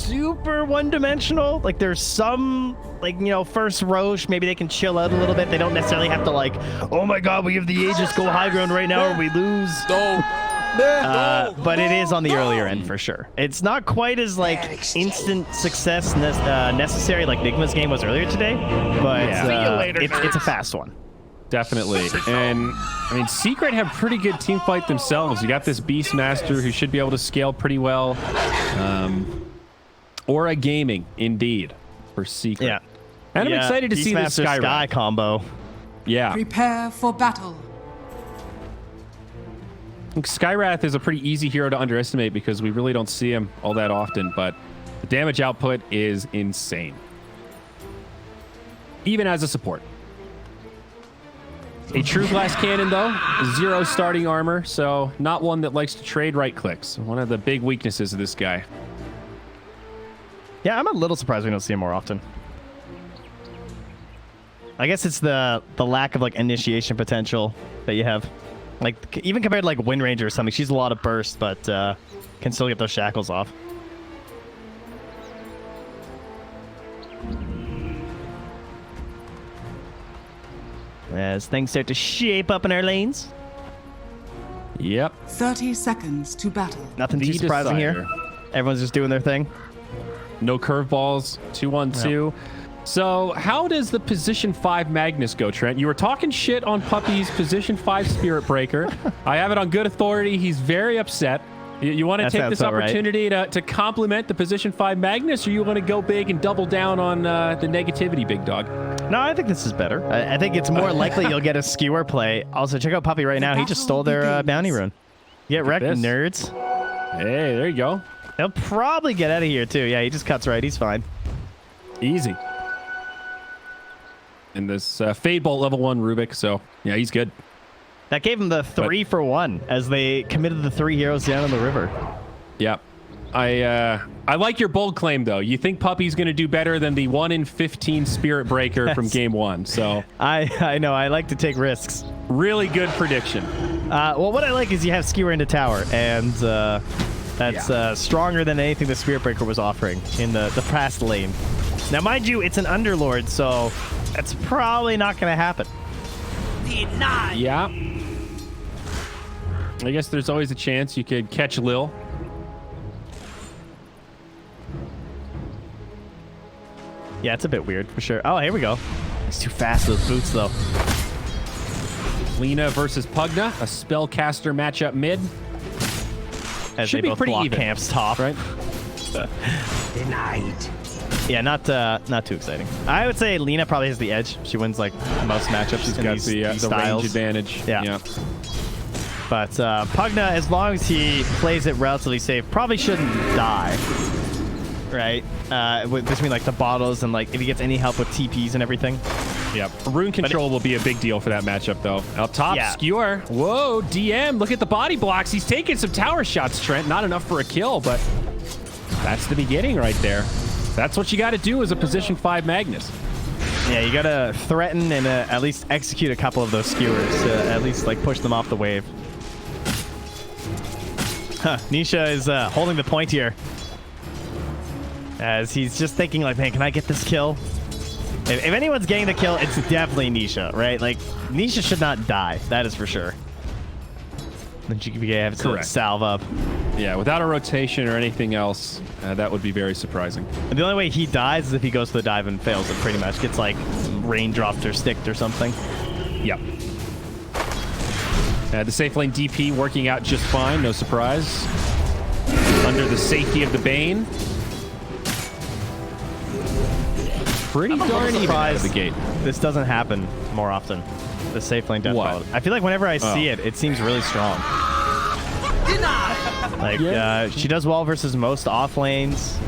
super one-dimensional. Like there's some, like, you know, first Roche, maybe they can chill out a little bit. They don't necessarily have to like, oh my god, we have the Aegis, go high ground right now or we lose. But it is on the earlier end for sure. It's not quite as like instant success necessary like Nigma's game was earlier today, but it's a fast one. Definitely. And I mean, Secret have pretty good team fight themselves. You got this Beastmaster who should be able to scale pretty well. Aura Gaming, indeed, for Secret. Yeah. And I'm excited to see the Sky combo. Yeah. Prepare for battle. Skywrath is a pretty easy hero to underestimate because we really don't see him all that often, but the damage output is insane. Even as a support. A true glass cannon, though, 0 starting armor, so not one that likes to trade right clicks. One of the big weaknesses of this guy. Yeah, I'm a little surprised we don't see him more often. I guess it's the lack of like initiation potential that you have. Like, even compared to like Wind Ranger or something, she's a lot of burst, but can still get those shackles off. As things start to shape up in our lanes. Yep. 30 seconds to battle. Nothing too surprising here. Everyone's just doing their thing. No curveballs, 2-on-2. Yep. So how does the position 5 Magnus go, Trent? You were talking shit on Puppy's position 5 Spirit Breaker. I have it on good authority. He's very upset. You want to take this opportunity to compliment the position 5 Magnus, or you want to go big and double down on the negativity, big dog? No, I think this is better. I think it's more likely you'll get a skewer play. Also, check out Puppy right now. He just stole their bounty rune. Get wrecked, nerds. Hey, there you go. He'll probably get out of here, too. Yeah, he just cuts right. He's fine. Easy. And this Fade Bolt level 1 Rubik, so yeah, he's good. That gave him the 3 for 1 as they committed the 3 heroes down in the river. Yeah. I like your bold claim, though. You think Puppy's going to do better than the 1 in 15 Spirit Breaker from Game 1, so... I know. I like to take risks. Really good prediction. Well, what I like is you have Skewer into tower, and that's stronger than anything the Spirit Breaker was offering in the past lane. Now, mind you, it's an Underlord, so that's probably not going to happen. Denied. Yeah. I guess there's always a chance you could catch Lil. Yeah, it's a bit weird for sure. Oh, here we go. He's too fast, those boots, though. Lina versus Pugna, a spellcaster matchup mid. As should they be both pretty block even. camps top. Right? Denied. Yeah, not too exciting. I would say Lina probably has the edge. She wins like most matchups. She's got the range advantage. Yeah. But Pugna, as long as he plays it relatively safe, probably shouldn't die. Right? Between like the bottles and like if he gets any help with TPs and everything. Yep. Rune control will be a big deal for that matchup, though. Out top, Skewer. Whoa, DM. Look at the body blocks. He's taking some tower shots, Trent. Not enough for a kill, but that's the beginning right there. That's what you got to do as a position 5 Magnus. Yeah, you got to threaten and at least execute a couple of those skewers to at least like push them off the wave. Huh, Nisha is holding the point here. As he's just thinking like, man, can I get this kill? If anyone's getting the kill, it's definitely Nisha, right? Like, Nisha should not die. That is for sure. Then GPK have to salve up. Yeah, without a rotation or anything else, that would be very surprising. And the only way he dies is if he goes to the dive and fails it pretty much. Gets, like, raindropped or sticked or something. Yep. The safe lane DP working out just fine. No surprise. Under the safety of the Bane. Pretty darn even out of the gate. This doesn't happen more often. The safe lane death follow. I feel like whenever I see it, it seems really strong. Like she does well versus most off lanes.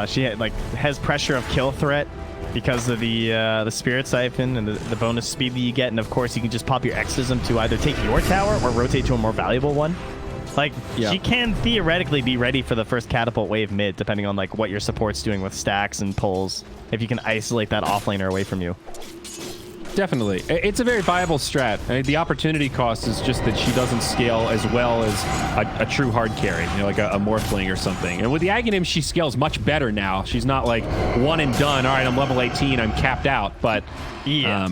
She has pressure of kill threat because of the spirit siphon and the bonus speed that you get, and of course you can just pop your exorcism to either take your tower or rotate to a more valuable one. Like she can theoretically be ready for the first catapult wave mid, depending on like what your support's doing with stacks and pulls. If you can isolate that offlaner away from you. Definitely. It's a very viable strat. I mean, the opportunity cost is just that she doesn't scale as well as a true hard carry, you know, like a Morphling or something. And with the Aghanim, she scales much better now. She's not like one and done. All right, I'm level 18. I'm capped out. But yeah.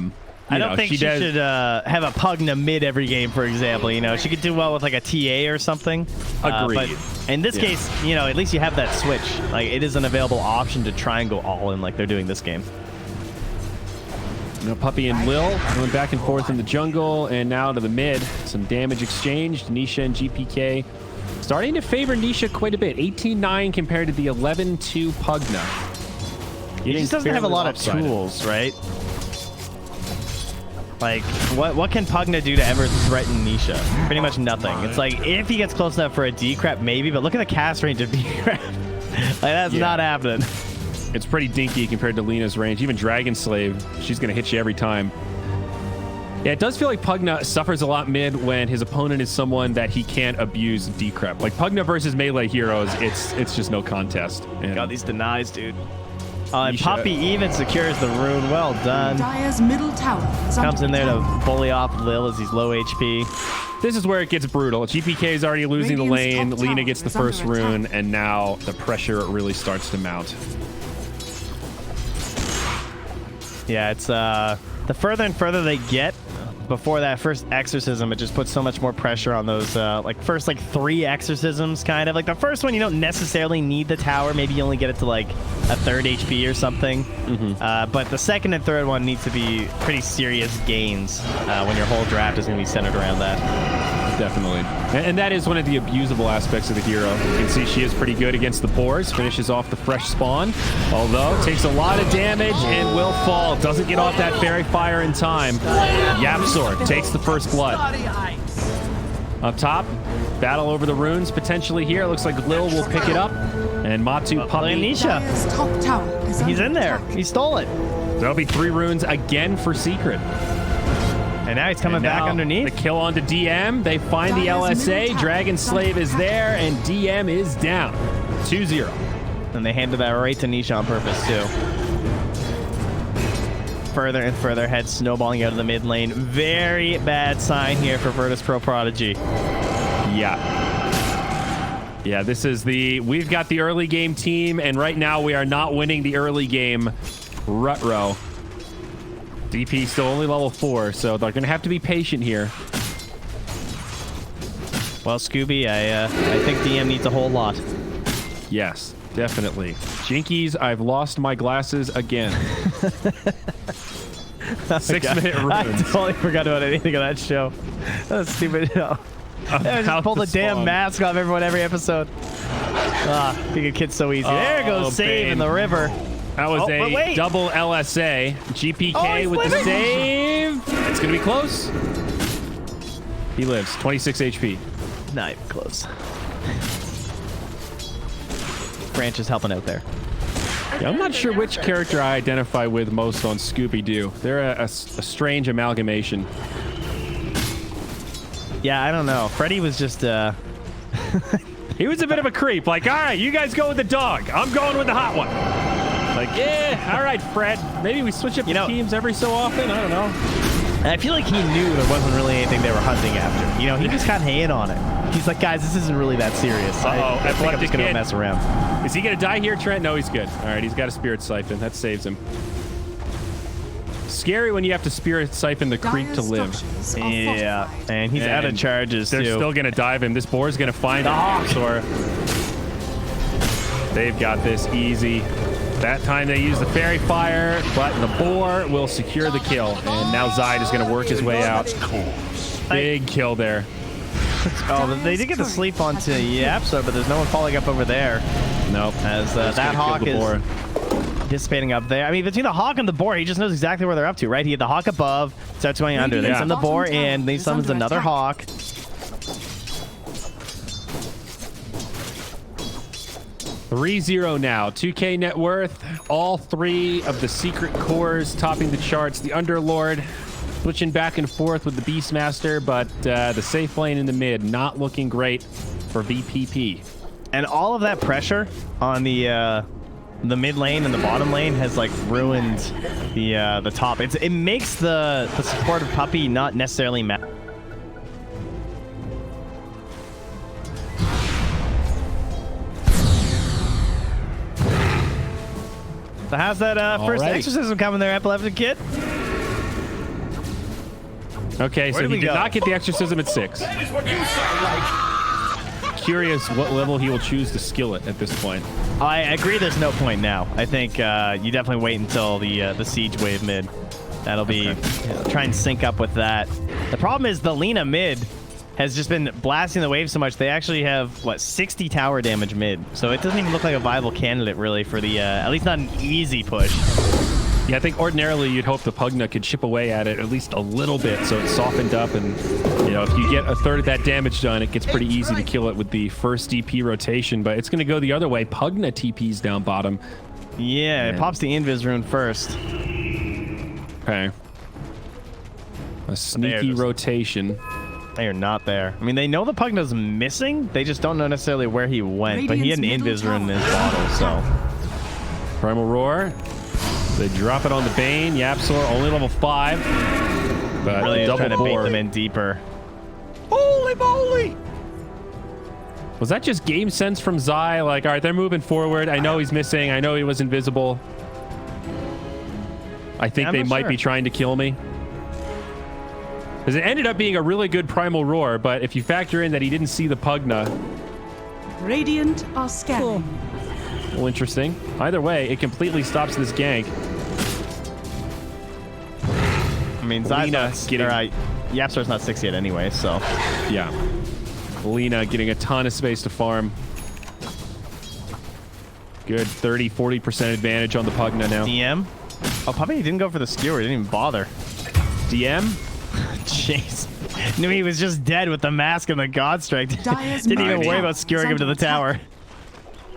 I don't think she should have a Pugna mid every game, for example. You know, she could do well with like a TA or something. Agreed. But in this case, you know, at least you have that switch. Like, it is an available option to try and go all in like they're doing this game. You know, Puppy and Lil going back and forth in the jungle, and now to the mid. Some damage exchanged. Nisha and GPK starting to favor Nisha quite a bit. 18-9 compared to the 11-2 Pugna. He just doesn't have a lot of tools, right? Like, what can Pugna do to ever threaten Nisha? Pretty much nothing. It's like, if he gets close enough for a D-Crap, maybe, but look at the cast range of D-Crap. Like, that's not happening. It's pretty dinky compared to Lena's range. Even Dragon Slave, she's going to hit you every time. Yeah, it does feel like Pugna suffers a lot mid when his opponent is someone that he can't abuse Decrep. Like, Pugna versus melee heroes, it's just no contest. And God, these denies, dude. And Poppy even secures the rune. Well done. Dire's middle tower is Comes in there attack. to bully off Lil as he's low HP. This is where it gets brutal. GPK is already losing the lane. Radiant's top Lena tower gets the is under first rune, attack. and now the pressure really starts to mount. Yeah, it's the further and further they get before that first exorcism, it just puts so much more pressure on those like first like 3 exorcisms, kind of. Like the first one, you don't necessarily need the tower. Maybe you only get it to like a 3rd HP or something. But the 2nd and 3rd one needs to be pretty serious gains when your whole draft is going to be centered around that. Definitely. And that is one of the abusable aspects of the hero. You can see she is pretty good against the boars. Finishes off the fresh spawn. Although, takes a lot of damage and will fall. Doesn't get off that fairy fire in time. Yapsor takes the first blood. Up top, battle over the runes potentially here. Looks like Lil will pick it up. And Matu Puppy. Nisha. Dire's top tower is He's under in there. attack. He stole it. There'll be 3 runes again for Secret. And now he's coming back Now, underneath. The kill onto DM. They find the Dire's middle LSA. tower Dragon is Slave under is attack. there, and DM is down. 2-0. And they handed that right to Nisha on purpose, too. Further and further head snowballing out of the mid lane. Very bad sign here for Virtus Pro Prodigy. Yeah. Yeah, this is we've got the early game team, and right now we are not winning the early game rut-row. DP still only level 4, so they're going to have to be patient here. Well, Scooby, I think DM needs a whole lot. Yes, definitely. Jinkies, I've lost my glasses again. 6-minute I runes. totally forgot about anything on that show. That was stupid. I just pull the damn spawn. mask off everyone every episode. Being a kid's so easy. There goes save in the river. That was a double LSA. GPK he's with the living. save. It's going to be close. He lives. 26 HP. Not even close. Branch is helping out there. Yeah, I'm not sure which character I identify with most on Scooby-Doo. They're a strange amalgamation. Yeah, I don't know. Freddy was just... He was a bit of a creep. Like, all right, you guys go with the dog. I'm going with the hot one. Like, yeah, all right, Fred. Maybe we switch up the teams every so often. I don't know. I feel like he knew there wasn't really anything they were hunting after. You know, he just got hand on it. He's like, guys, this isn't really that serious. I think I'm just going to mess around. Is he going to die here, Trent? No, he's good. All right, he's got a Spirit Siphon. That saves him. Scary when you have to Spirit Siphon the creep to Dire's live. structures are Yeah, fortified. and he's out of charges, They're too. still going to dive him. This boar's going to find him. Or they've got this easy. That time they use the Fairy Fire, but the boar will secure the kill. And now Zai is going to work his way out. Big kill there. Oh, they did get to sleep onto Yapso, but there's no one following up over there. Nope. As that Hawk is dissipating up there. I mean, between the Hawk and the boar, he just knows exactly where they're up to, right? He had the Hawk above, starts going under. Then send the boar in, then he summons another Hawk. 3-0 now. 2K net worth. All 3 of the secret cores topping the charts. The Underlord switching back and forth with the Beastmaster, but the safe lane in the mid not looking great for VP.P. And all of that pressure on the the mid lane and the bottom lane has like ruined the top. It makes the support of Puppey not necessarily matter. So how's that first exorcism coming there, Epileptic Kid? Okay, so he did not get the exorcism at 6. That is what you sound like. Curious what level he will choose to skill it at this point. I agree there's no point now. I think you definitely wait until the siege wave mid. That'll be try and sync up with that. The problem is the Lina mid has just been blasting the wave so much. They actually have, what, 60 tower damage mid. So it doesn't even look like a viable candidate, really, for the, at least not an easy push. Yeah, I think ordinarily you'd hope the Pugna could chip away at it at least a little bit so it's softened up. And, you know, if you get a third of that damage done, it gets pretty easy to kill it with the first DP rotation. But it's going to go the other way. Pugna TP's down bottom. Yeah, it pops the Invis rune first. Okay. A sneaky rotation. They are not there. I mean, they know the Pugna's missing. They just don't know necessarily where he went. But he had an Invis rune in his bottle, so. Primal Roar. They drop it on the Bane. Yapsor, only level 5. But really double trying to bait bore. them in deeper. Holy moly! Was that just game sense from Zai? Like, all right, they're moving forward. I know he's missing. I know he was invisible. I think they might be trying to kill me. Because it ended up being a really good Primal Roar, but if you factor in that he didn't see the Pugna. Radiant are scanning. Well, interesting. Either way, it completely stops this gank. I mean, Zai's not getting... Yapsor's not 6 yet anyway, so... Yeah. Lina getting a ton of space to farm. Good 30-40% advantage on the Pugna now. DM? Oh, Puppey didn't go for the skewer. He didn't even bother. DM? Jeez. Knew he was just dead with the mask and the Godstrike. Didn't even worry about skewering him to the tower.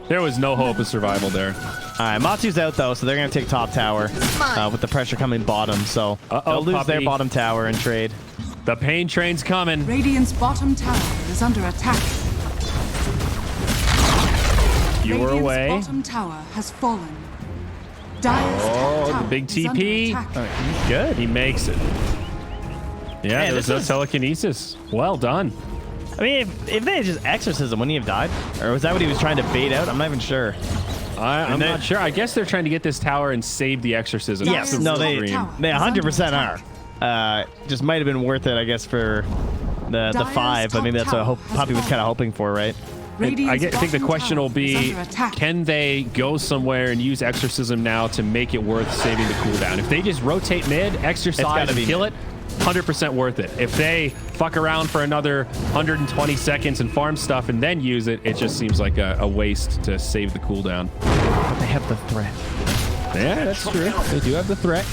There was no hope of survival there. All right, Matsu's out, though, so they're going to take top tower with the pressure coming bottom. So they'll lose their bottom tower and trade. The pain train's coming. Radiant's bottom tower is under attack. You were away. Radiant's bottom tower has fallen. Dire's top tower the big is under TP. attack. He's good. He makes it. Yeah, Man, there's no telekinesis. Well done. I mean, if they had just exorcism, wouldn't he have died? Or was that what he was trying to bait out? I'm not even sure. I'm not sure. I guess they're trying to get this tower and save the exorcism. Yes, no, they 100% are. Just might have been worth it, I guess, for the 5, but maybe that's what Puppey was kind of hoping for, right? I think the question will be, can they go somewhere and use exorcism now to make it worth saving the cooldown? If they just rotate mid, exercise, and kill it, 100% worth it. If they fuck around for another 120 seconds and farm stuff and then use it, it just seems like a waste to save the cooldown. But they have the threat. Yeah, that's true. They do have the threat.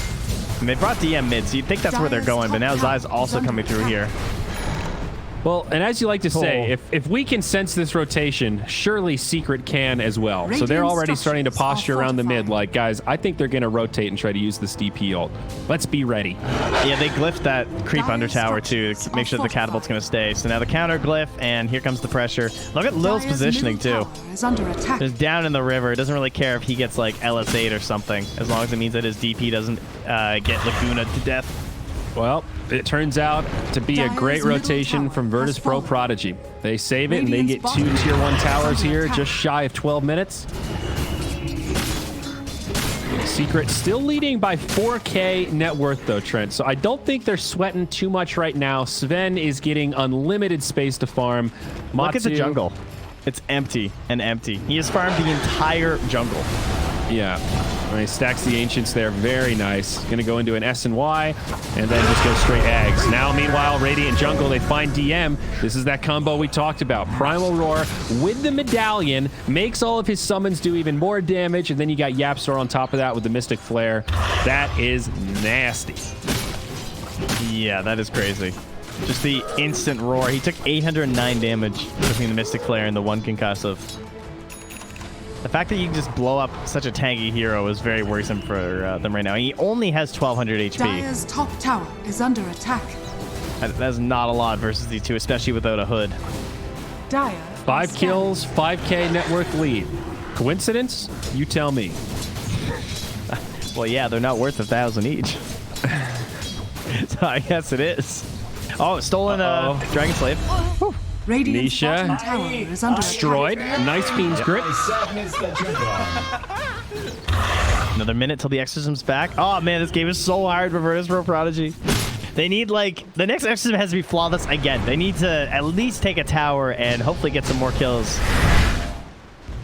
And they brought DM mid, so you'd think that's where they're going, but now Zai's also coming through here. Well, and as you like to say, if we can sense this rotation, surely Secret can as well. So they're already starting to posture around the mid like, guys, I think they're going to rotate and try to use this DP ult. Let's be ready. Yeah, they glyphed that creep under tower too to make sure the catapult's going to stay. So now the counter glyph, and here comes the pressure. Look at Lil's positioning too. Just down in the river. It doesn't really care if he gets like LS8 or something, as long as it means that his DP doesn't get Laguna to death. Well, it turns out to be a great rotation from Virtus Pro Prodigy. They save it and they get 2 tier 1 towers here, just shy of 12 minutes. Secret still leading by 4K net worth though, Trent. So I don't think they're sweating too much right now. Sven is getting unlimited space to farm. Look at the jungle. It's empty and empty. He has farmed the entire jungle. Yeah. He stacks the Ancients there. Very nice. Going to go into an S and Y, and then just go straight Ags. Now, meanwhile, Radiant Jungle, they find DM. This is that combo we talked about. Primal Roar with the Medallion makes all of his summons do even more damage, and then you got Yapsor on top of that with the Mystic Flare. That is nasty. Yeah, that is crazy. Just the instant roar. He took 809 damage between the Mystic Flare and the 1 concussive. The fact that you can just blow up such a tanky hero is very worrisome for them right now. He only has 1200 HP. Dire's top tower is under attack. That's not a lot versus these two, especially without a hood. Dire 5 kills, 5K net worth lead. Coincidence? You tell me. Well, yeah, they're not worth 1,000 each. So I guess it is. Oh, stolen Dragon Slave. Whew. Radiant's Nisha. bottom tower is under Destroyed. Nice Fiend's Grip. Another minute till the exorcism's back. Oh man, this game is so hard for Virtus Pro Prodigy. They need, like, the next exorcism has to be flawless again. They need to at least take a tower and hopefully get some more kills.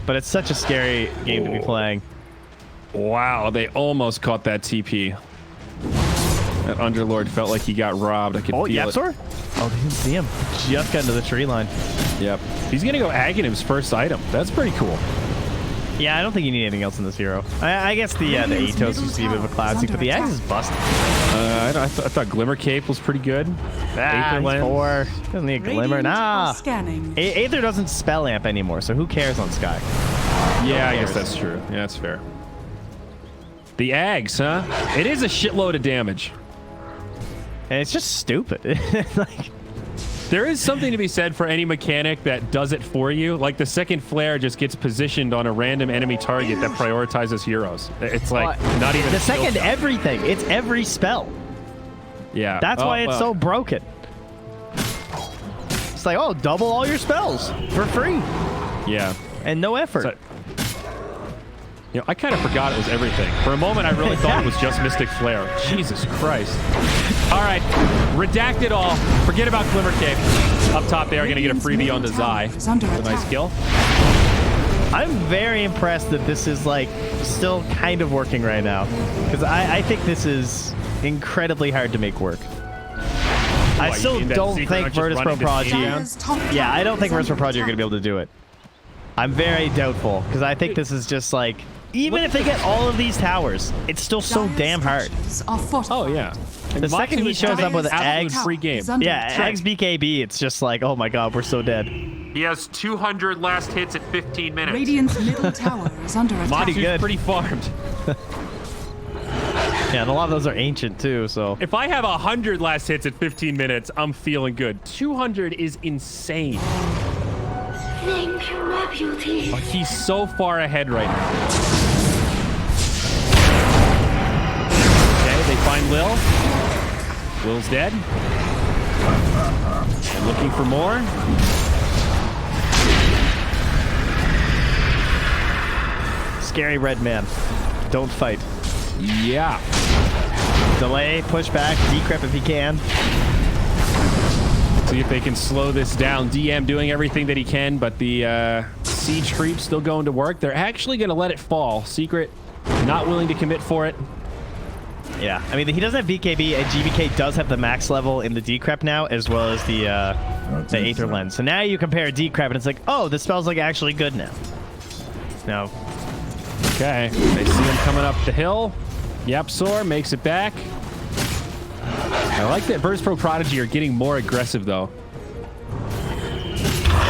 But it's such a scary game to be playing. Wow, they almost caught that TP. That Underlord felt like he got robbed. I could feel Yapsor? it. Oh, they didn't see him. Just got into the tree line. Yep. He's going to go Aghanim's first item. That's pretty cool. Yeah, I don't think you need anything else in this hero. I guess the Atos used to be a bit of a classic, but the Axe is busted. I thought Glimmer Cape was pretty good. Aether Lens. 4. Doesn't need a Glimmer. Radiant Nah. are scanning. Aether doesn't spell amp anymore, so who cares on Sky? Yeah, I guess that's true. Yeah, that's fair. The Ags, huh? It is a shitload of damage. And it's just stupid. Like, there is something to be said for any mechanic that does it for you. Like the second flare just gets positioned on a random enemy target that prioritizes heroes. It's like not even the second everything. It's every spell. Yeah. That's why it's so broken. It's like, oh, double all your spells for free. Yeah. And no effort. So, you know, I kind of forgot it was everything. For a moment, I really thought it was just Mystic Flare. Jesus Christ. All right. Redact it all. Forget about Glimmer Cape. Up top, they are going to get a freebie on the Zai. It's a nice kill. I'm very impressed that this is, like, still kind of working right now. Because I think this is incredibly hard to make work. I still don't think Virtus Pro Prodigy... Yeah, I don't think Virtus Pro Prodigy are going to be able to do it. I'm very doubtful, because I think this is just, like... Even if they get all of these towers, it's still so damn hard. Oh, yeah. The second he shows up with Ags, free game. Yeah, Ags BKB, it's just like, oh my god, we're so dead. He has 200 last hits at 15 minutes. Radiant's middle tower is under attack. Monty's pretty farmed. Yeah, and a lot of those are ancient too, so... If I have 100 last hits at 15 minutes, I'm feeling good. 200 is insane. Thank you, my beauty. Oh, he's so far ahead right now. Okay, they find Lil. Lil's dead. And looking for more. Scary red man. Don't fight. Yeah. Delay, push back, decrypt if he can. See if they can slow this down. DM doing everything that he can, but the siege creep still going to work. They're actually going to let it fall. Secret, not willing to commit for it. Yeah, I mean, he doesn't have BKB, and GBK does have the max level in the decrypt now, as well as the Aether Lens. So now you compare decrypt, and it's like, oh, this spell's like actually good now. No. Okay, they see him coming up the hill. Yapsor makes it back. I like that Virtus Pro Prodigy are getting more aggressive, though.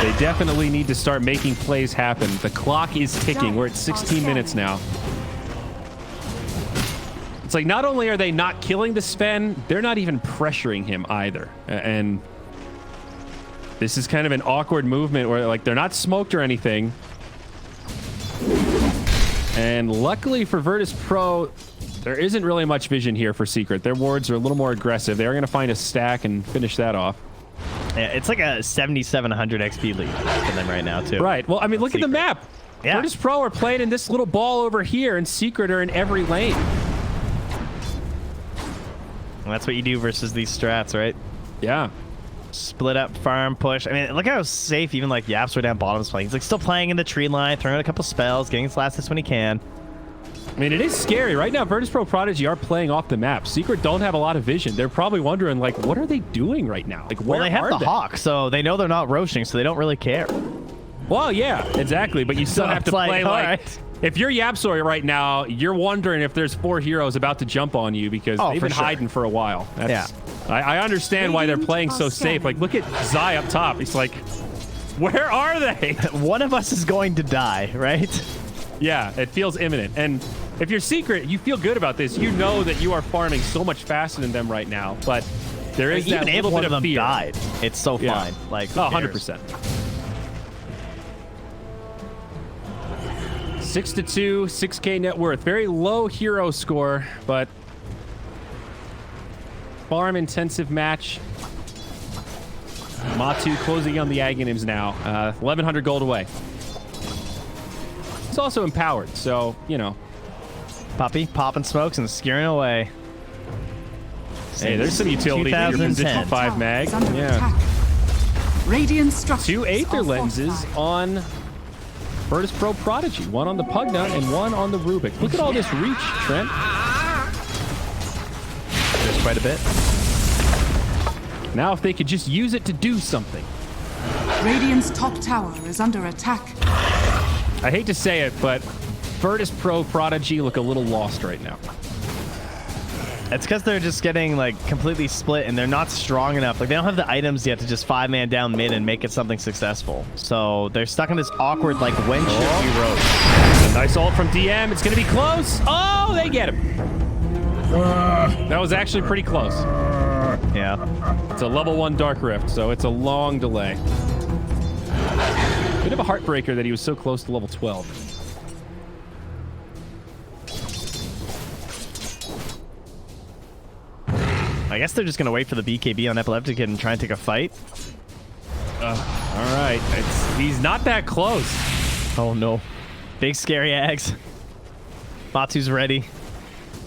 They definitely need to start making plays happen. The clock is ticking. We're at 16 minutes now. It's like not only are they not killing the Sven, they're not even pressuring him either. And this is kind of an awkward movement where, like, they're not smoked or anything. And luckily for Virtus Pro, there isn't really much vision here for Secret. Their wards are a little more aggressive. They are going to find a stack and finish that off. Yeah, it's like a 7,700 XP lead for them right now, too. Right. Well, I mean, look at the map. Yeah. Virtus Pro are playing in this little ball over here, and Secret are in every lane. And that's what you do versus these strats, right? Yeah. Split up, farm, push. I mean, look how safe even like Yapsor down bottom is playing. He's like still playing in the tree line, throwing out a couple spells, getting his last hits when he can. I mean, it is scary. Right now, Virtus Pro Prodigy are playing off the map. Secret don't have a lot of vision. They're probably wondering, like, what are they doing right now? Like, where well, they have the Hawk, so they know they're not roaching, so they don't really care. Well, yeah, exactly. But you still have to play like... Right. If you're Yapsor right now, you're wondering if there's 4 heroes about to jump on you because they've been hiding for a while. That's, yeah. I understand why they're playing so safe. Like, look at Zai up top. He's like, where are they? One of us is going to die, right? Yeah, it feels imminent. And if you're Secret, you feel good about this. You know that you are farming so much faster than them right now. But there is that little bit of fear. Died, it's so fine. Like, oh, 100%. 6-2, 6K net worth. Very low hero score, but farm intensive match. Matu closing on the Aghanims now. 1,100 gold away. He's also empowered, so, you know. Puppy popping smokes and skewering away. Hey, there's some utility to your position 5 mag. Yeah. Radiant structures 2 Aether are lenses fortified. on Virtus Pro Prodigy. One on the Pugna and one on the Rubik. Look at all this reach, Trent. There's quite a bit. Now if they could just use it to do something. Radiant's top tower is under attack. I hate to say it, but Virtus Pro Prodigy look a little lost right now. It's because they're just getting like completely split and they're not strong enough. Like they don't have the items yet to just 5-man down mid and make it something successful. So they're stuck in this awkward like when should we rotate? Nice ult from DM. It's going to be close. Oh, they get him. That was actually pretty close. Yeah. It's a level 1 Dark Rift, so it's a long delay. Bit of a heartbreaker that he was so close to level 12. I guess they're just going to wait for the BKB on Epileptic and try and take a fight. All right. He's not that close. Oh, no. Big scary Ags. Matu's ready.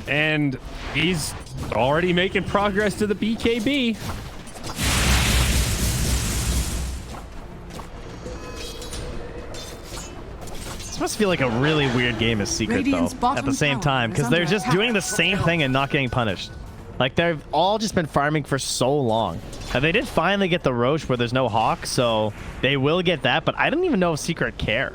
And he's already making progress to the BKB. This must feel like a really weird game as Secret, Radiant's though, bottom at the same tower time, is because they're under just attack. doing the same thing and not getting punished. Like, they've all just been farming for so long. And they did finally get the Roche where there's no Hawk, so they will get that, but I don't even know if Secret care.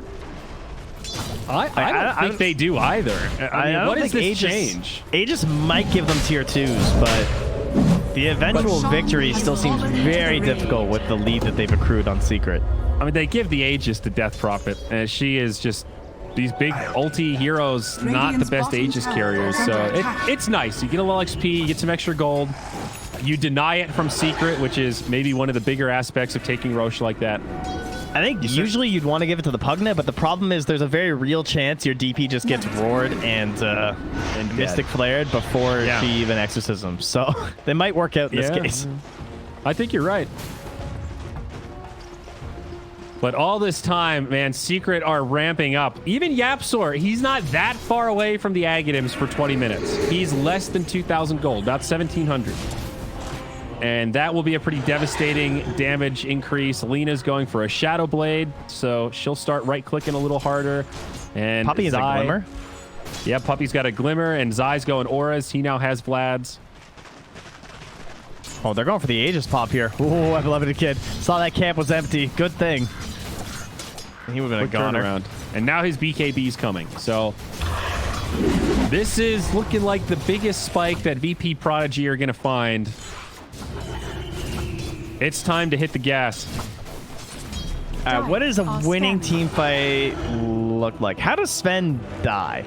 I don't think they do either. I mean, what is this change? Aegis might give them tier 2s, but the eventual victory still seems very difficult with the lead that they've accrued on Secret. I mean, they give the Aegis to Death Prophet, and she is just these big ulti heroes, not the best Aegis carriers. So it's nice. You get a little XP, you get some extra gold. You deny it from Secret, which is maybe one of the bigger aspects of taking Roche like that. I think usually you'd want to give it to the Pugna, but the problem is there's a very real chance your DP just gets roared and Mystic Flared before she even exorcisms. So they might work out in this case. I think you're right. But all this time, man, Secret are ramping up. Even Yapsor, he's not that far away from the Aghanims for 20 minutes. He's less than 2,000 gold, about 1,700. And that will be a pretty devastating damage increase. Lena's going for a Shadow Blade, so she'll start right-clicking a little harder. And Puppy is a Glimmer? Yeah, Puppy's got a Glimmer, and Zai's going Auras. He now has Vlad's. Oh, they're going for the Aegis pop here. Ooh, I've loved it, kid. Saw that camp was empty. Good thing. He would have been a goner. Around. And now his BKB's coming. So this is looking like the biggest spike that VP Prodigy are going to find. It's time to hit the gas. What does a winning team fight look like? How does Sven die?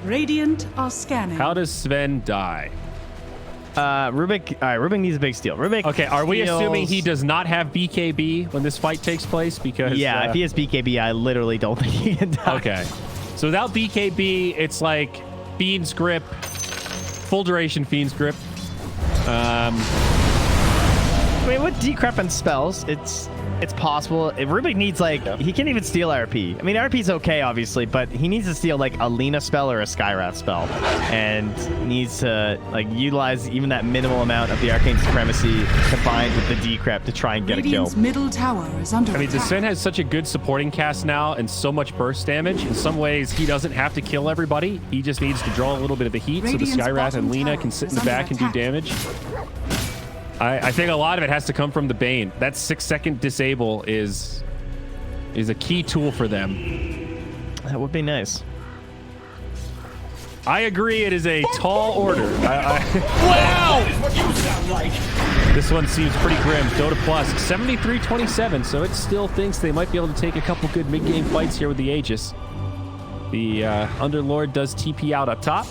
Radiant are scanning. How does Sven die? Rubik. All right, Rubik needs a big steal. Rubik. Okay, are we steals... assuming he does not have BKB when this fight takes place? Because if he has BKB, I literally don't think he can die. Okay, so without BKB, it's like Fiend's Grip, full duration Fiend's Grip. I mean, with decrepant spells, it's possible. If Rubik needs, like, he can't even steal RP. I mean, RP's okay, obviously, but he needs to steal, like, a Lena spell or a Skywrath spell. And needs to, like, utilize even that minimal amount of the Arcane Supremacy combined with the decrep to try and get Radiant's a kill. middle tower is under I mean, attack. Sven has such a good supporting cast now and so much burst damage. In some ways, he doesn't have to kill everybody. He just needs to draw a little bit of the heat so the Radiant's Skywrath and bottom Lena tower can sit in is the under back and do attack. damage. I think a lot of it has to come from the Bane. That 6-second disable is a key tool for them. That would be nice. I agree. It is a tall order. Wow! That is what you sound like. This one seems pretty grim. Dota Plus 73-27, so it still thinks they might be able to take a couple good mid-game fights here with the Aegis. The Underlord does TP out up top.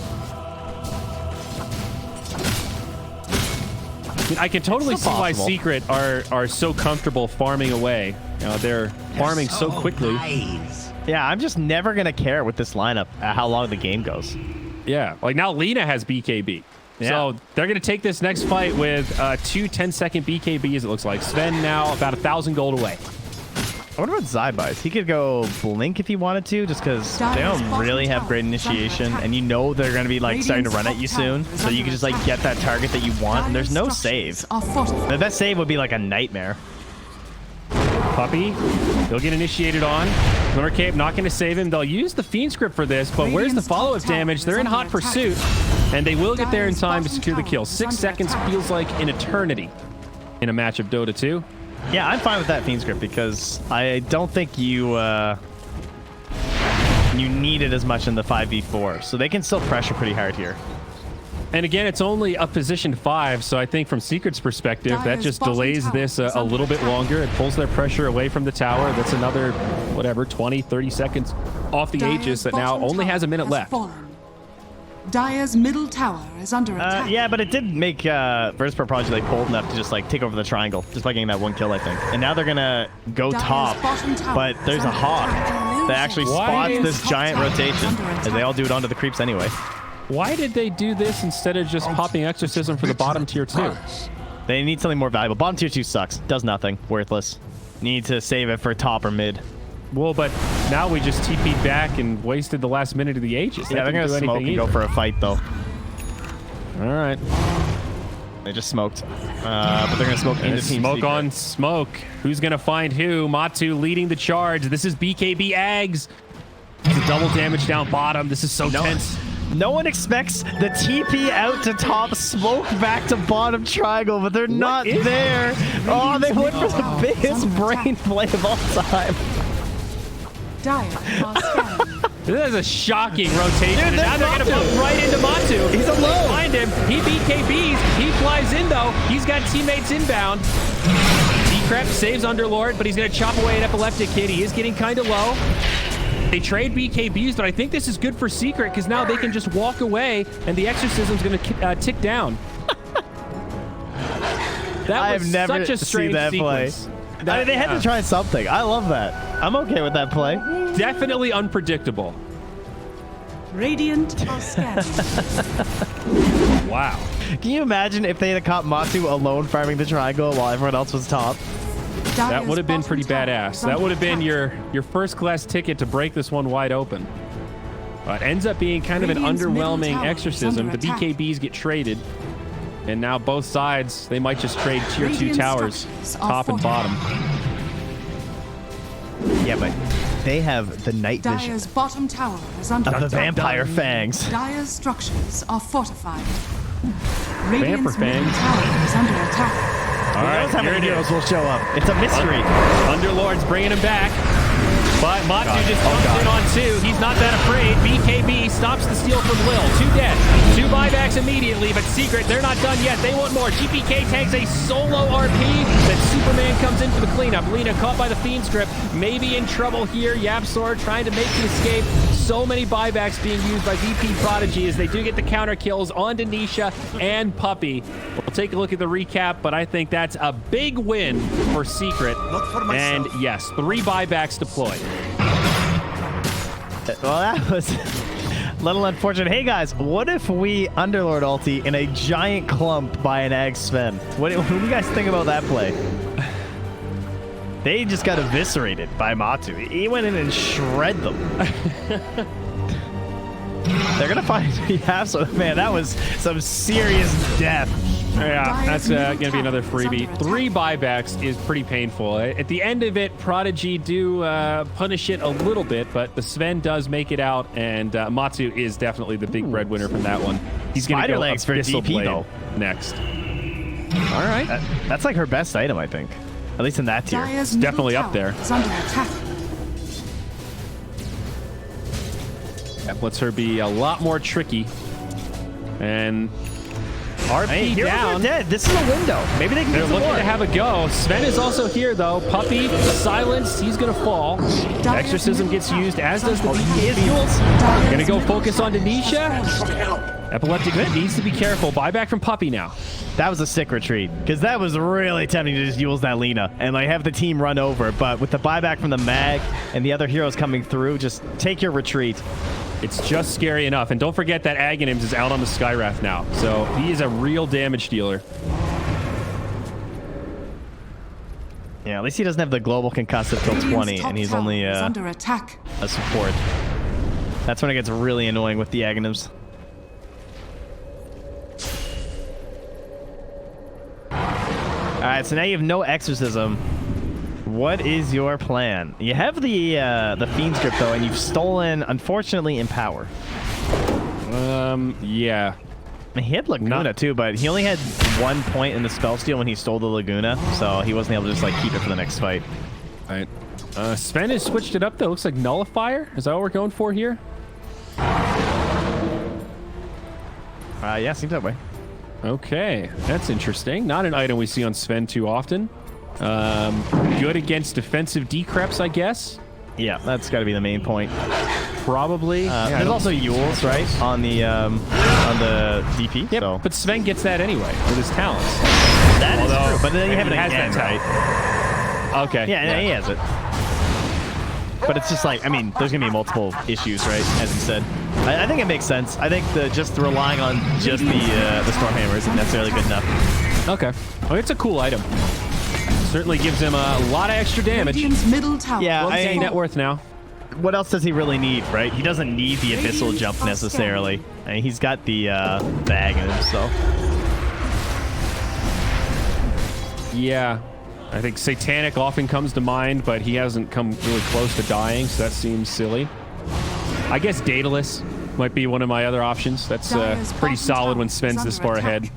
I mean, I can totally see why Secret are so comfortable farming away. You know, they're farming so quickly. Nice. Yeah, I'm just never going to care with this lineup how long the game goes. Yeah, like now Lina has BKB. Yeah. So they're going to take this next fight with 2 10-second BKBs, it looks like. Sven now about 1,000 gold away. I wonder what zai buys. He could go Blink if he wanted to, just because they don't really have great initiation, and you know they're going to be like starting to run at you soon, so you can just like get that target that you want, and there's no save. The best save would be like a nightmare. Puppey, they'll get initiated on. Glimmer Cape not going to save him. They'll use the Fiend Script for this, but where's the follow-up damage? They're in hot pursuit, and they will get there in time to secure the kill. 6 seconds feels like an eternity in a match of Dota 2. Yeah, I'm fine with that Fiend Script because I don't think you need it as much in the 5v4, so they can still pressure pretty hard here. And again, it's only a position 5, so I think from Secret's perspective, that just delays this a little bit longer. It pulls their pressure away from the tower. That's another, whatever, 20, 30 seconds off the Aegis that now only has a minute left. Dire's middle tower is under attack. Yeah, but it did make Verspro Prodigy like bold enough to just like take over the triangle just by getting that 1 kill, I think. And now they're gonna go top, but there's a Hawk that actually spots this giant rotation, as they all do it onto the creeps anyway. Why did they do this instead of just popping Exorcism for the bottom tier 2? They need something more valuable. Bottom tier 2 sucks. Does nothing. Worthless. Need to save it for top or mid. Well, but now we just TP'd back and wasted the last minute of the Aegis. Yeah, they're going to smoke and go for a fight, though. All right. They just smoked. But they're going to smoke into Team Smoke Secret. on smoke. Who's going to find who? Matu leading the charge. This is BKB Ags. It's a double damage down bottom. This is so tense. No one expects the TP out to top, smoke back to bottom triangle, but they're not there. Oh, they went for the biggest brain play of all time. This is a shocking rotation. Dude, and now they're going to bump right into Matu. He's alone. They find him. He BKBs. He flies in, though. He's got teammates inbound. Decrep saves Underlord, but he's going to chop away an Epileptic Kid. He is getting kind of low. They trade BKBs, but I think this is good for Secret because now they can just walk away and the Exorcism's going to tick down. That was such a strange sequence. Play. I mean, they had to try something. I love that. I'm okay with that play. Definitely unpredictable. Radiant are scanning. Wow. Can you imagine if they had caught Matu alone farming the triangle while everyone else was top? That would have been pretty badass. That would have been your first class ticket to break this one wide open. But ends up being kind of an underwhelming Exorcism. The BKBs get traded. And now both sides, they might just trade tier 2 towers, top and bottom. Yeah, but they have the night vision Dire's bottom tower is under of the vampire fangs. Dire's structures are fortified. Vampire fangs. Tower is under attack. All right, how many heroes will show up? It's a mystery. Underlord's bringing him back. But Matu just jumps in on 2. He's not that afraid. BKB stops the steal from Lil. 2 dead. 2 buybacks immediately, but Secret, they're not done yet. They want more. GPK tags a solo RP. Then Superman comes in for the cleanup. Lina caught by the Fiend Script. Maybe in trouble here. Yapsor trying to make the escape. So many buybacks being used by VP Prodigy as they do get the counter kills on Denisha and Puppey. We'll take a look at the recap, but I think that's a big win for Secret. And yes, 3 buybacks deployed. Well, that was a little unfortunate. Hey, guys, what if we Underlord ulti in a giant clump by an Ag Sven? What do you guys think about that play? They just got eviscerated by Matu. He went in and shred them. They're going to find Yapso. Man, that was some serious death. Yeah, that's going to be another freebie. 3 buybacks is pretty painful. At the end of it, Prodigy do punish it a little bit, but the Sven does make it out, and Matu is definitely the big breadwinner from that one. He's going to go legs for DP, though. Next. All right. That's like her best item, I think. At least in that tier. It's definitely up there. That lets her be a lot more tricky. And RP Hey, heroes down. are dead. This is a window. Maybe they can They're get some looking more. to have a go. Sven is also here, though. Puppy, silence. He's going to fall. Exorcism gets used, as does the DP. Going to go focus on Denisha. Epileptic needs to be careful. Buyback from Puppy now. That was a sick retreat, because that was really tempting to just use that Lina and like have the team run over. But with the buyback from the mag and the other heroes coming through, just take your retreat. It's just scary enough. And don't forget that Aghanims is out on the Skywrath now. So he is a real damage dealer. Yeah, at least he doesn't have the global concussive till 20, and he's only under attack. a support. That's when it gets really annoying with the Aghanims. Alright, so now you have no exorcism. What is your plan? You have the Fiend's Grip, though, and you've stolen, unfortunately, Empower. Yeah. I mean, he had Laguna, too, but he only had 1 point in the spell steal when he stole the Laguna, so he wasn't able to just, like, keep it for the next fight. All right. Sven has switched it up, though. Looks like Nullifier. Is that what we're going for here? Yeah, seems that way. Okay, that's interesting. Not an item we see on Sven too often. Good against defensive decreps, I guess. Yeah, that's got to be the main point. Probably. There's also Yules, right, on the DP. Yep, So. but Sven gets that anyway with his talents. That is true, but then you have it he has again, that right? Okay. Yeah, he has it. But it's just like, I mean, there's going to be multiple issues, right, as you said. I think it makes sense. I think just relying on just the Stormhammer isn't necessarily good enough. Okay. Well, it's a cool item. Certainly gives him a lot of extra damage. Radiant's middle tower. Yeah, will Hey, fall. net worth now. What else does he really need, right? He doesn't need the Abyssal Jump necessarily. I mean, he's got the bag in him, so. Yeah. I think Satanic often comes to mind, but he hasn't come really close to dying, so that seems silly. I guess Daedalus might be one of my other options. That's pretty solid when Sven's this far ahead.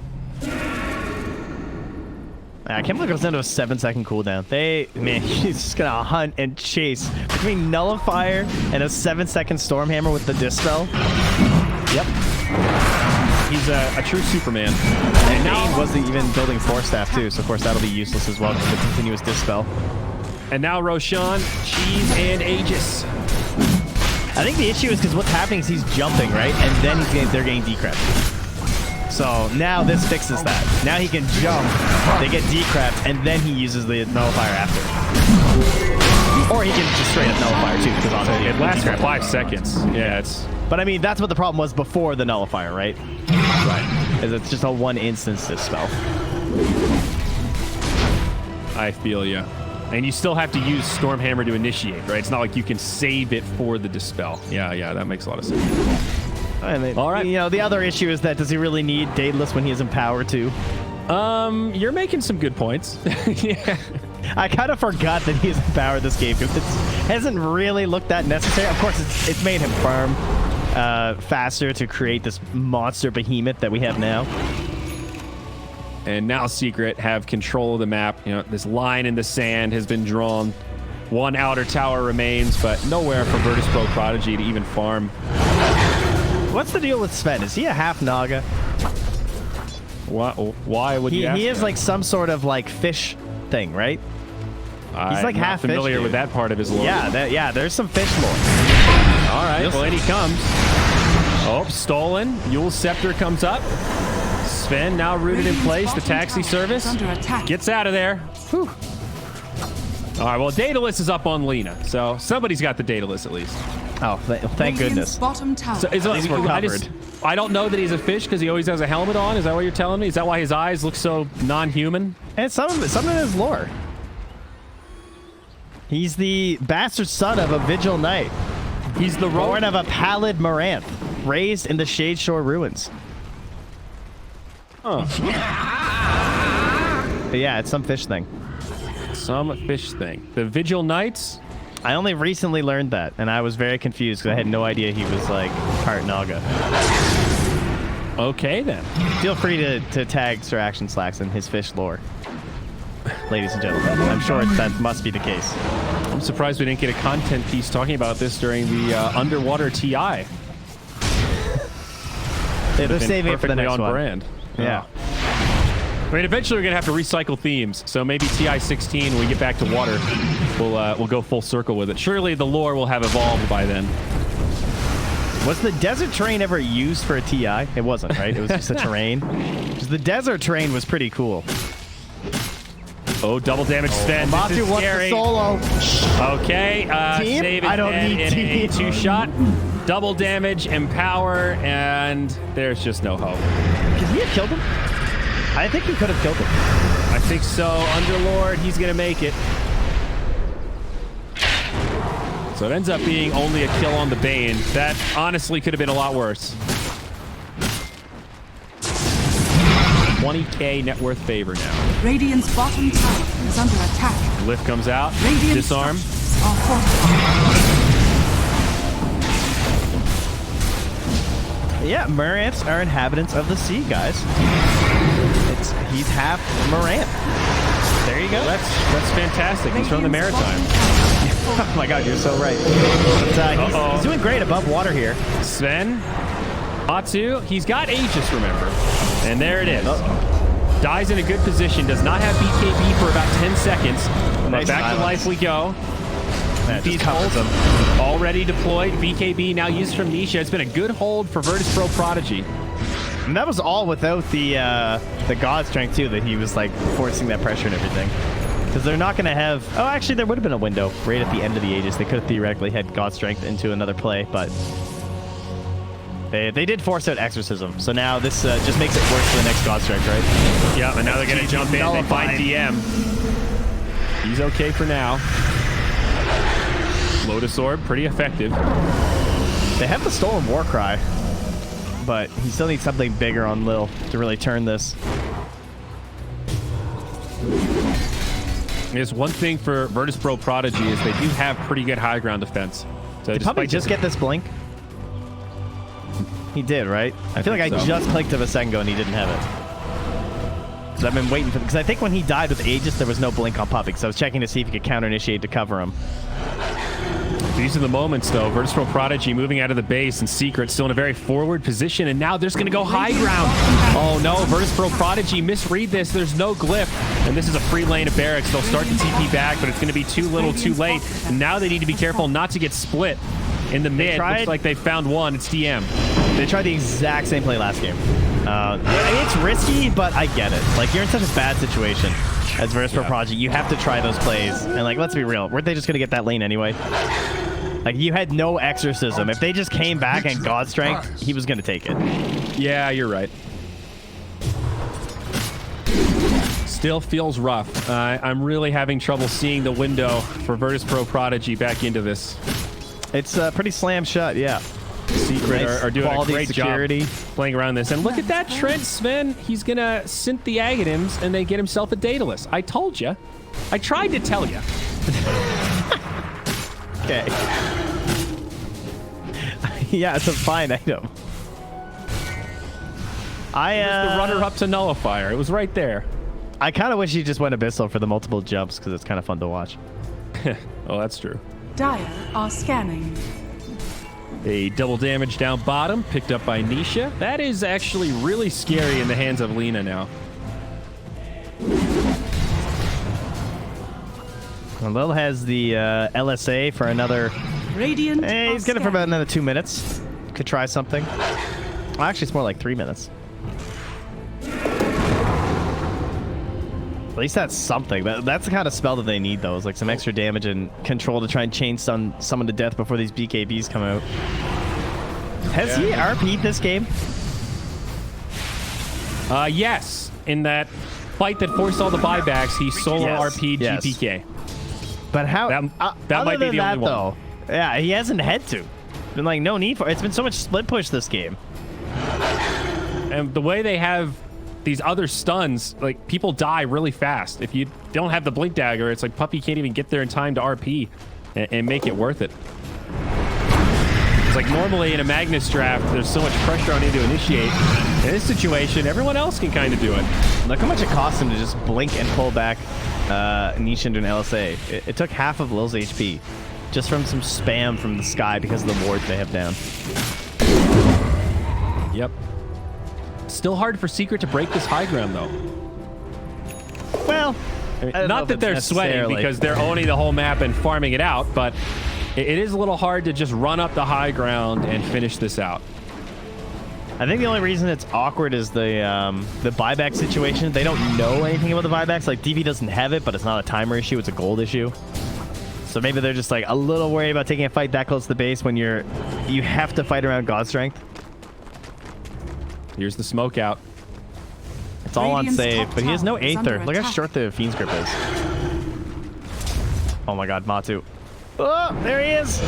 I can't believe it goes down to a 7-second cooldown. Man, he's just gonna hunt and chase between Nullifier and a 7-second Stormhammer with the Dispel. Yep. He's a true Superman. And now he wasn't even building Force Staff too, so of course that'll be useless as well because the continuous Dispel. And now Roshan, Cheese, and Aegis. I think the issue is because what's happening is he's jumping, right? And then they're getting decrept. So now this fixes that. Now he can jump, they get decrept, and then he uses the Nullifier after. Or he can just straight up Nullifier too, because obviously It lasts for 5 seconds. Yeah, it's... But I mean, that's what the problem was before the Nullifier, right? Right. Is it's just a one instance Dispel. I feel you. And you still have to use Stormhammer to initiate, right? It's not like you can save it for the Dispel. Yeah, that makes a lot of sense. I mean, All right. You know, the other issue is that does he really need Daedalus when he has Empower too? You're making some good points. Yeah. I kind of forgot that he has Empower this game because it hasn't really looked that necessary. Of course, it's made him farm faster to create this monster behemoth that we have now. And now Secret have control of the map. You know, this line in the sand has been drawn. One outer tower remains, but nowhere for Virtus Pro Prodigy to even farm. What's the deal with Sven? Is he a half Naga? Why would you ask He is that? like some sort of like fish thing, right? He's like I'm not half fish, familiar dude. with that part of his lore. Yeah, there's some fish lore. All right, well, in he comes. Oh, stolen. Yule's Scepter comes up. Sven now rooted in place. The taxi service Under attack. gets out of there. Whew. All right, well, Daedalus is up on Lina, so somebody's got the Daedalus at least. Oh, thank Radiant's goodness. bottom tower. So is least we're covered. I don't know that he's a fish because he always has a helmet on. Is that what you're telling me? Is that why his eyes look so non-human? And some of his lore. He's the bastard son of a Vigil Knight, He's the born of a pallid Moranth, raised in the Shade Shore ruins. Huh. But yeah, it's some fish thing. Some fish thing. The Vigil Knights. I only recently learned that, and I was very confused because I had no idea he was like part Naga. Okay, then. Feel free to tag Sir Action Slacks in his fish lore, ladies and gentlemen. I'm sure that must be the case. I'm surprised we didn't get a content piece talking about this during the underwater TI. They're saving it for the Perfectly next on one. brand. Yeah. I mean, eventually we're gonna have to recycle themes. So maybe TI-16, when we get back to water, we'll go full circle with it. Surely the lore will have evolved by then. Was the desert terrain ever used for a TI? It wasn't, right? It was just a terrain. Because the desert terrain was pretty cool. Oh, double damage Sven. This Matu is wants scary. the solo. Okay, Team? save his I don't head need in a team. 2-shot. Double damage, empower, and there's just no hope. Could he have killed him? I think he could have killed him. I think so. Underlord, he's gonna make it. So it ends up being only a kill on the Bane. That honestly could have been a lot worse. 20k net worth favor now. Radiant's bottom tower is under attack. Lift comes out. Radiant Disarm. structures are fortified. Yeah, Morants are inhabitants of the sea, guys. He's half Morant. There you go. That's fantastic. He's from the Radiant's Maritime. bottom tower Oh my god, you're so right. But, he's doing great above water here. Sven. Atsu. He's got Aegis, remember. And there it is. Dies in a good position. Does not have BKB for about 10 seconds. But Nice back to silence. life we go. That just He's covers him. already deployed. BKB now used from Nisha. It's been a good hold for Virtus Pro Prodigy. And that was all without the God Strength, too, that he was, like, forcing that pressure and everything. Because they're not going to have... Oh, actually, there would have been a window right at the end of the Aegis. They could have theoretically had God Strength into another play, but... They did force out Exorcism, so now this just makes it worse for the next God Strength, right? Yeah, and now they're going to jump in. They find DM. He's okay for now. Lotus Orb, pretty effective. They have the Stolen Warcry, but he still needs something bigger on Lil to really turn this. There's one thing for Virtus Pro Prodigy is they do have pretty good high ground defense. So Did Puppy just get this blink? He did, right? I feel like I think so. just clicked him a second ago and he didn't have it. Because I've been waiting for... Because I think when he died with Aegis, there was no blink on Puppy, so I was checking to see if he could counter-initiate to cover him. These are the moments, though. Virtus Pro Prodigy moving out of the base and Secret still in a very forward position, and now there's going to go high ground. Oh, no. Virtus Pro Prodigy misread this. There's no glyph, and this is a free lane of barracks. They'll start the TP back, but it's going to be too little, too late. And now they need to be careful not to get split in the mid. Looks like they found one. It's DM. They tried the exact same play last game. It's risky, but I get it. Like, you're in such a bad situation as Virtus Pro Prodigy. You have to try those plays. And, like, let's be real. Weren't they just going to get that lane anyway? Like, you had no Exorcism. If they just came back and God Strength, he was going to take it. Yeah, you're right. Still feels rough. I'm really having trouble seeing the window for Virtus Pro Prodigy back into this. It's pretty slam shut, yeah. Secret Nice are doing a quality great security. job playing around this. And look at that Trent Sven. He's going to synth the Aghanims and then get himself a Daedalus. I told you. I tried to tell you. Okay. Yeah, it's a fine item. The runner-up to Nullifier. It was right there. I kind of wish he just went Abyssal for the multiple jumps because it's kind of fun to watch. Oh, that's true. Dire are scanning. A double damage down bottom, picked up by Nisha. That is actually really scary in the hands of Lina now. Well, Lil has the LSA for another... Radiant Hey, he's are got it for about scanning. another 2 minutes. Could try something. Well, actually, it's more like 3 minutes. At least that's something. That's the kind of spell that they need, though. Is like some extra damage and control to try and chain someone to death before these BKBs come out. Has he RP'd this game? Yes. In that fight that forced all the buybacks, he solo RP'd Yes. GPK. But how... That other might be than the that, only one. though, yeah, he hasn't had to. Been like, no need for it. It's been so much split push this game. And the way they have these other stuns, like, people die really fast. If you don't have the Blink Dagger, it's like Puppy can't even get there in time to RP and make it worth it. It's like normally in a Magnus draft, there's so much pressure on you to initiate. In this situation, everyone else can kind of do it. Look how much it cost him to just blink and pull back Nisha into an LSA. It took half of Lil's HP just from some spam from the sky because of the wards they have down. Yep. Still hard for Secret to break this high ground, though. Well, Not that they're sweating because they're owning the whole map and farming it out, but it is a little hard to just run up the high ground and finish this out. I think the only reason it's awkward is the buyback situation. They don't know anything about the buybacks. Like, DV doesn't have it, but it's not a timer issue. It's a gold issue. So maybe they're just like a little worried about taking a fight that close to the base when you have to fight around God Strength. Here's the smoke out. It's all on Radiant's save, top but he has no tower is Aether. under Look how attack. short the Fiend's Grip is. Oh my god, Matu. Oh, there he is. Oh,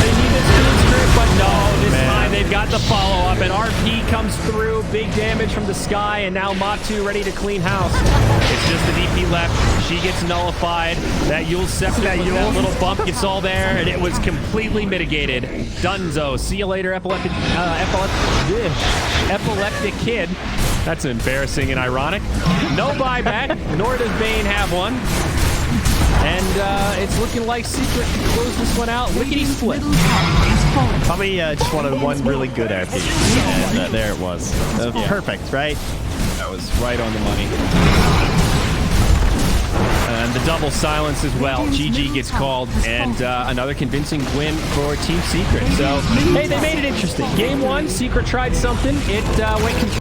they need this Fiend's Grip, but no, this time they've got the follow-up, and RP comes through, big damage from the sky, and now Matu ready to clean house. It's just the DP left. She gets nullified. That Yule Scepter, that little bump gets all there, and it was completely mitigated. Dunzo. See you later, epileptic kid. That's embarrassing and ironic. No buyback, nor does Bane have one. And it's looking like Secret can close this one out. Lickety split. Middle tower is falling. Probably just wanted one really good RP. And there it was. Perfect, right? That was right on the money. And the double silence as well. GG gets called, and another convincing win for Team Secret. So, hey, they made it interesting. Game 1, Secret tried something. It went